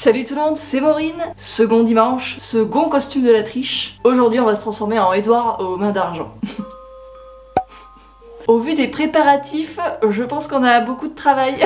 Salut tout le monde, c'est Maureen. Second dimanche, second costume de la triche. Aujourd'hui on va se transformer en Edouard aux mains d'argent. Au vu des préparatifs, je pense qu'on a beaucoup de travail.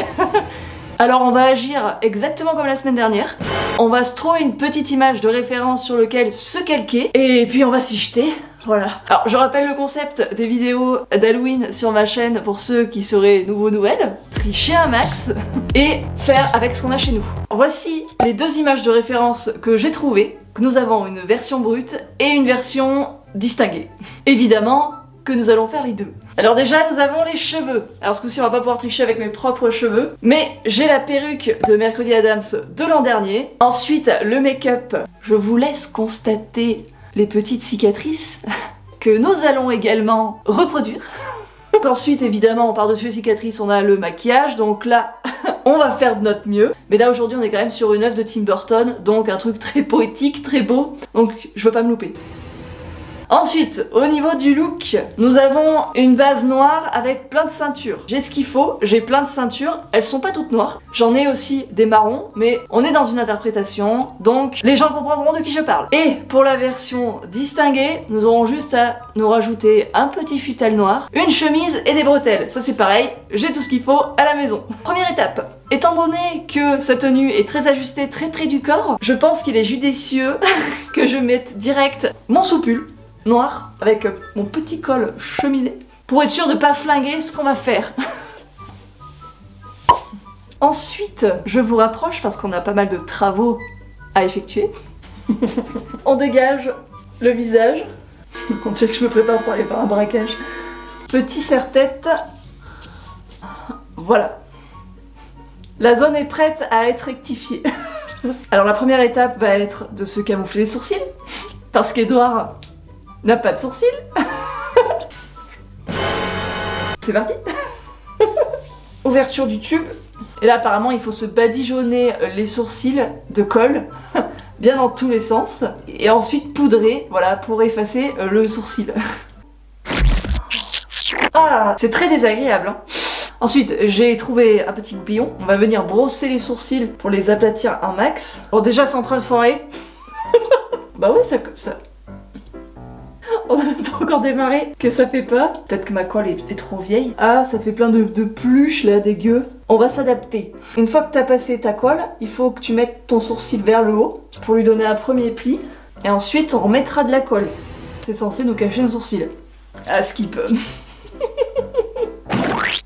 Alors on va agir exactement comme la semaine dernière. On va se trouver une petite image de référence sur laquelle se calquer. Et puis on va s'y jeter. Voilà. Alors je rappelle le concept des vidéos d'Halloween sur ma chaîne pour ceux qui seraient nouveaux nouvelles. Tricher un max et faire avec ce qu'on a chez nous. Voici les deux images de référence que j'ai trouvées. Nous avons une version brute et une version distinguée. Évidemment que nous allons faire les deux. Alors déjà nous avons les cheveux. Alors ce coup-ci on va pas pouvoir tricher avec mes propres cheveux. Mais j'ai la perruque de Mercredi Adams de l'an dernier. Ensuite le make-up. Je vous laisse constater les petites cicatrices que nous allons également reproduire. Ensuite évidemment par-dessus les cicatrices on a le maquillage, donc là on va faire de notre mieux. Mais là aujourd'hui on est quand même sur une œuvre de Tim Burton, donc un truc très poétique, très beau, donc je veux pas me louper. Ensuite, au niveau du look, nous avons une base noire avec plein de ceintures. J'ai ce qu'il faut, j'ai plein de ceintures, elles sont pas toutes noires. J'en ai aussi des marrons, mais on est dans une interprétation, donc les gens comprendront de qui je parle. Et pour la version distinguée, nous aurons juste à nous rajouter un petit futal noir, une chemise et des bretelles. Ça c'est pareil, j'ai tout ce qu'il faut à la maison. Première étape. Étant donné que sa tenue est très ajustée, très près du corps, je pense qu'il est judicieux que je mette direct mon sous-pull noir avec mon petit col cheminé pour être sûr de pas flinguer ce qu'on va faire. Ensuite, je vous rapproche parce qu'on a pas mal de travaux à effectuer. On dégage le visage. On dirait que je me prépare pour aller faire un braquage. Petit serre-tête. Voilà. La zone est prête à être rectifiée. Alors la première étape va être de se camoufler les sourcils. Parce qu'Edouard n'a pas de sourcils. C'est parti. Ouverture du tube. Et là apparemment il faut se badigeonner les sourcils de colle bien dans tous les sens et ensuite poudrer, voilà, pour effacer le sourcil. Ah, c'est très désagréable hein. Ensuite j'ai trouvé un petit goupillon. On va venir brosser les sourcils pour les aplatir un max. Bon déjà c'est en train de foirer. Bah ouais ça... On n'a même pas encore démarré, que ça fait pas. Peut-être que ma colle est trop vieille. Ah, ça fait plein de pluches là, dégueu. On va s'adapter. Une fois que t'as passé ta colle, il faut que tu mettes ton sourcil vers le haut pour lui donner un premier pli. Et ensuite, on remettra de la colle. C'est censé nous cacher nos sourcils. Ah, skip.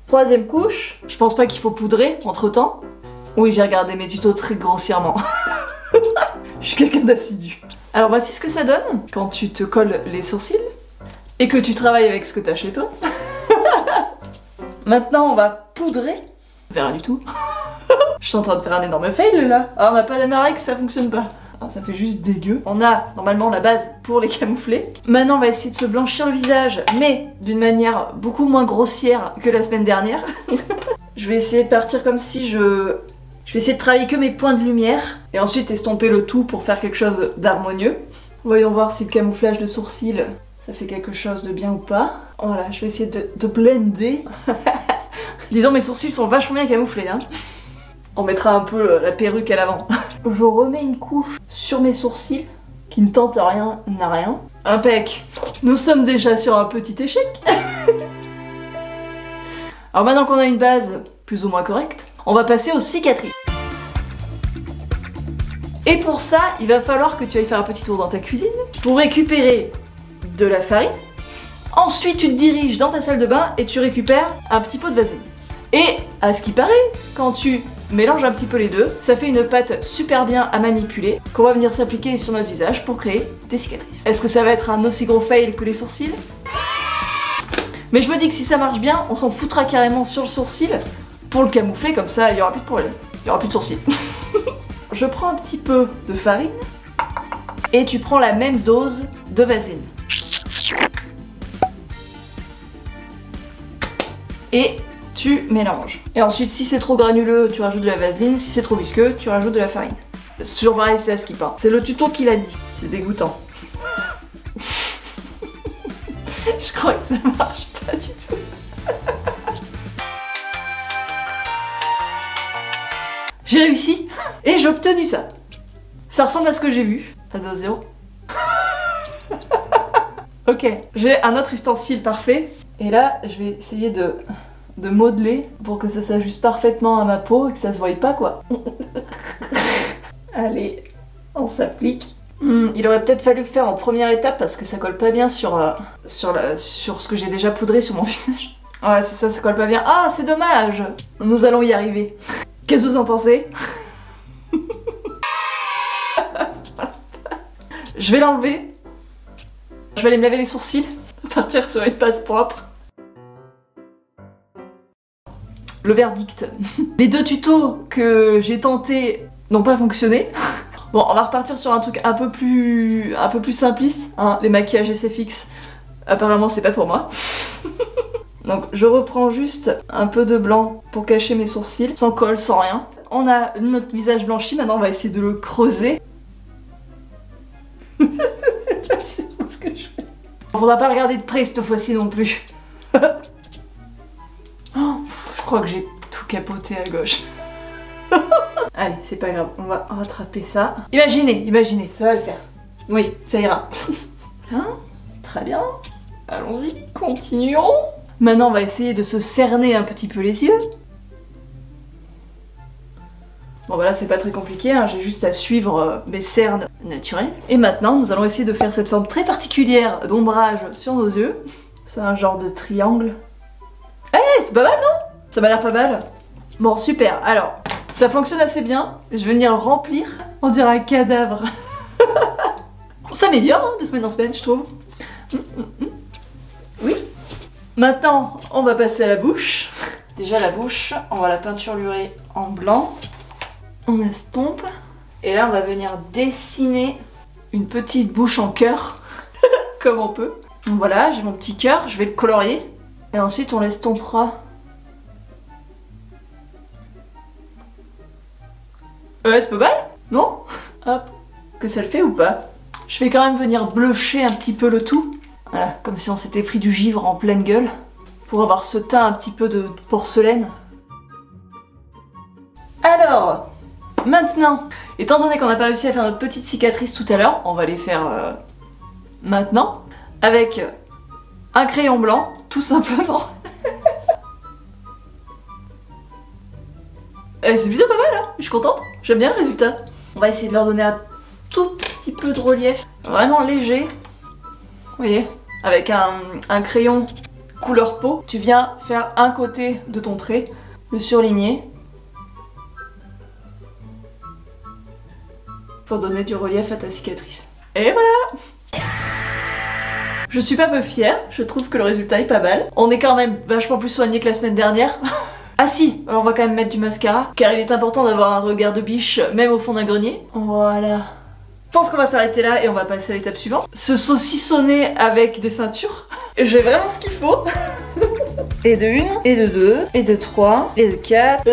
Troisième couche. Je pense pas qu'il faut poudrer entre temps. Oui, j'ai regardé mes tutos très grossièrement. Je suis quelqu'un d'assidu. Alors voici ce que ça donne quand tu te colles les sourcils et que tu travailles avec ce que t'as chez toi. Maintenant on va poudrer. Rien du tout. Je suis en train de faire un énorme fail là. Ah, on n'a pas démarré que ça fonctionne pas. Ah, ça fait juste dégueu. On a normalement la base pour les camoufler. Maintenant on va essayer de se blanchir le visage, mais d'une manière beaucoup moins grossière que la semaine dernière. Je vais essayer de partir comme si je vais essayer de travailler que mes points de lumière et ensuite estomper le tout pour faire quelque chose d'harmonieux. Voyons voir si le camouflage de sourcils, ça fait quelque chose de bien ou pas. Voilà, je vais essayer de blender. Disons mes sourcils sont vachement bien camouflés hein. On mettra un peu la perruque à l'avant. Je remets une couche sur mes sourcils qui ne tente rien, n'a rien. Impec. Nous sommes déjà sur un petit échec. Alors maintenant qu'on a une base plus ou moins correcte, on va passer aux cicatrices. Et pour ça, il va falloir que tu ailles faire un petit tour dans ta cuisine pour récupérer de la farine. Ensuite, tu te diriges dans ta salle de bain et tu récupères un petit pot de vaseline. Et à ce qui paraît, quand tu mélanges un petit peu les deux, ça fait une pâte super bien à manipuler qu'on va venir s'appliquer sur notre visage pour créer des cicatrices. Est-ce que ça va être un aussi gros fail que les sourcils? Mais je me dis que si ça marche bien, on s'en foutra carrément sur le sourcil pour le camoufler, comme ça il n'y aura plus de problème. Il n'y aura plus de sourcils. Je prends un petit peu de farine et tu prends la même dose de vaseline. Et tu mélanges. Et ensuite si c'est trop granuleux, tu rajoutes de la vaseline, si c'est trop visqueux, tu rajoutes de la farine. Sur pareil, c'est à skip. C'est le tuto qui l'a dit. C'est dégoûtant. Je crois que ça marche pas du tout. J'ai réussi et j'ai obtenu ça. Ça ressemble à ce que j'ai vu. Attention. Ok, j'ai un autre ustensile parfait. Et là, je vais essayer de modeler pour que ça s'ajuste parfaitement à ma peau et que ça se voie pas, quoi. Allez, on s'applique. Il aurait peut-être fallu le faire en première étape parce que ça colle pas bien sur ce que j'ai déjà poudré sur mon visage. Ouais, c'est ça, ça colle pas bien. Ah, c'est dommage. Nous allons y arriver. Qu'est-ce que vous en pensez? Je vais l'enlever. Je vais aller me laver les sourcils. Partir sur une base propre. Le verdict. Les 2 tutos que j'ai tentés n'ont pas fonctionné. Bon, on va repartir sur un truc un peu plus simpliste. Hein. Les maquillages SFX, apparemment c'est pas pour moi. Donc je reprends juste un peu de blanc pour cacher mes sourcils, sans colle, sans rien. On a notre visage blanchi, maintenant on va essayer de le creuser. C'est ce que je fais. Faudra pas regarder de près cette fois-ci non plus. Oh, je crois que j'ai tout capoté à gauche. Allez, c'est pas grave, on va rattraper ça. Imaginez, ça va le faire. Oui, ça ira. Hein? Très bien. Allons-y, continuons. Maintenant, on va essayer de se cerner un petit peu les yeux. Bon, bah là, c'est pas très compliqué, hein. J'ai juste à suivre mes cernes naturelles. Et maintenant, nous allons essayer de faire cette forme très particulière d'ombrage sur nos yeux. C'est un genre de triangle. Eh, c'est pas mal, non? Ça m'a l'air pas mal. Bon, super. Alors, ça fonctionne assez bien. Je vais venir le remplir. On dirait un cadavre. On s'améliore hein, de semaine en semaine, je trouve. Oui. Maintenant, on va passer à la bouche. Déjà, la bouche, on va la peinturer en blanc. On estompe. Et là, on va venir dessiner une petite bouche en cœur. Comme on peut. Donc voilà, j'ai mon petit cœur. Je vais le colorier. Et ensuite, on l'estompera. C'est pas mal, non? Hop. Est-ce que ça le fait ou pas? Je vais quand même venir blucher un petit peu le tout. Voilà, comme si on s'était pris du givre en pleine gueule. Pour avoir ce teint un petit peu de porcelaine. Alors, maintenant, étant donné qu'on n'a pas réussi à faire notre petite cicatrice tout à l'heure, on va les faire maintenant. Avec un crayon blanc, tout simplement. C'est plutôt pas mal, hein. Je suis contente. J'aime bien le résultat. On va essayer de leur donner un tout petit peu de relief. Vraiment léger. Vous voyez, avec un crayon couleur peau, tu viens faire un côté de ton trait, le surligner. Pour donner du relief à ta cicatrice. Et voilà! Je suis pas peu fière, je trouve que le résultat est pas mal. On est quand même vachement plus soigné que la semaine dernière. Ah si, on va quand même mettre du mascara, car il est important d'avoir un regard de biche, même au fond d'un grenier. Voilà. Je pense qu'on va s'arrêter là et on va passer à l'étape suivante. Se saucissonner avec des ceintures. J'ai vraiment ce qu'il faut. Et de 1, et de 2, et de 3, et de 4.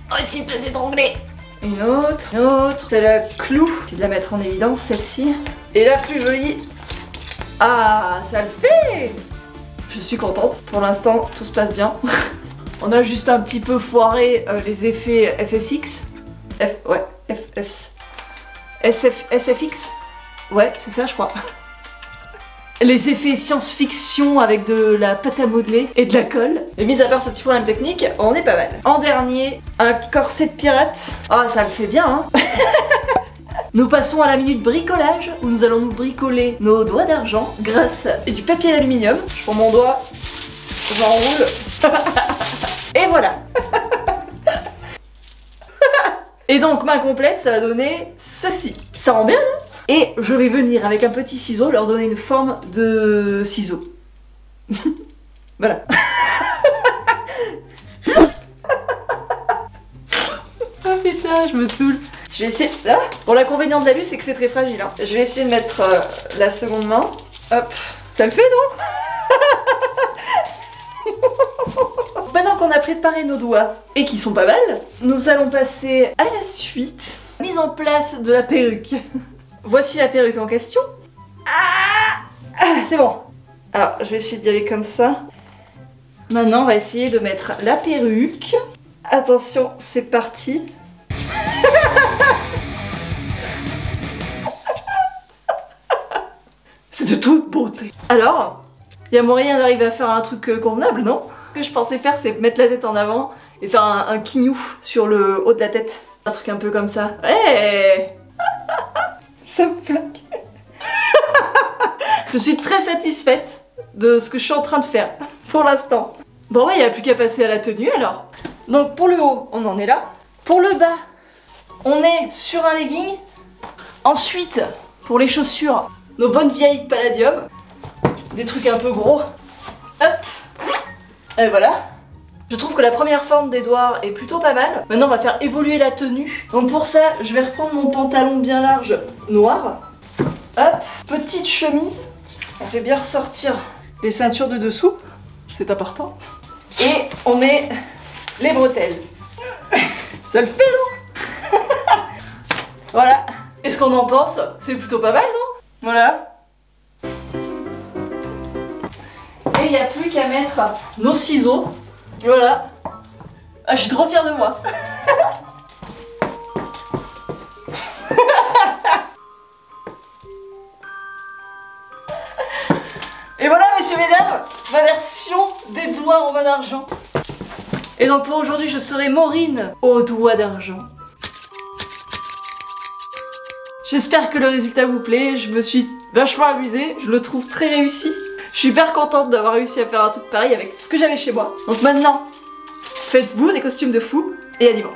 On va essayer de les étrangler. Une autre. C'est la clou. C'est de la mettre en évidence, celle-ci. Et la plus jolie. Ah, ça le fait! Je suis contente. Pour l'instant, tout se passe bien. On a juste un petit peu foiré les effets FSX. SFX. Ouais, c'est ça, je crois. Les effets science-fiction avec de la pâte à modeler et de la colle. Et mis à part ce petit problème technique, on est pas mal. En dernier, un corset de pirate. Ah, ça le fait bien, hein. Nous passons à la minute bricolage, où nous allons nous bricoler nos doigts d'argent grâce à du papier d'aluminium. Je prends mon doigt, j'enroule. Et voilà. Et donc, main complète, ça va donner ceci. Ça rend bien, non? Et je vais venir avec un petit ciseau leur donner une forme de ciseau. Voilà. Oh putain, je me saoule. Je vais essayer... Ah, bon, l'inconvénient de l'alu, c'est que c'est très fragile. Hein. Je vais essayer de mettre la seconde main. Hop. Ça le fait, non? Maintenant qu'on a préparé nos doigts, et qui sont pas mal, nous allons passer à la suite. Mise en place de la perruque. Voici la perruque en question. C'est bon. Alors, je vais essayer d'y aller comme ça. Maintenant, on va essayer de mettre la perruque. Attention, c'est parti. de toute beauté. Alors, il y a moyen d'arriver à faire un truc convenable, non? Ce que je pensais faire, c'est mettre la tête en avant et faire un quignouf sur le haut de la tête. Un truc un peu comme ça. Hey. Ça me flaque. Je suis très satisfaite de ce que je suis en train de faire pour l'instant. Bon ouais, il n'y a plus qu'à passer à la tenue alors. Donc pour le haut, on en est là. Pour le bas, on est sur un legging. Ensuite, pour les chaussures, nos bonnes vieilles Palladium. Des trucs un peu gros. Hop. Et voilà. Je trouve que la première forme d'Edouard est plutôt pas mal. Maintenant, on va faire évoluer la tenue. Donc pour ça, je vais reprendre mon pantalon bien large noir. Hop. Petite chemise. On fait bien ressortir les ceintures de dessous. C'est important. Et on met les bretelles. Ça le fait, non? Voilà. Qu'est-ce qu'on en pense? C'est plutôt pas mal, non? Voilà. Et il n'y a plus qu'à mettre nos ciseaux. Voilà. Ah, je suis trop fière de moi. Et voilà, messieurs, mesdames, ma version des doigts en mode argent. Et donc pour aujourd'hui, je serai Maureen aux doigts d'argent. J'espère que le résultat vous plaît, je me suis vachement amusée, je le trouve très réussi. Je suis hyper contente d'avoir réussi à faire un truc pareil avec ce que j'avais chez moi. Donc maintenant, faites-vous des costumes de fou et à dimanche.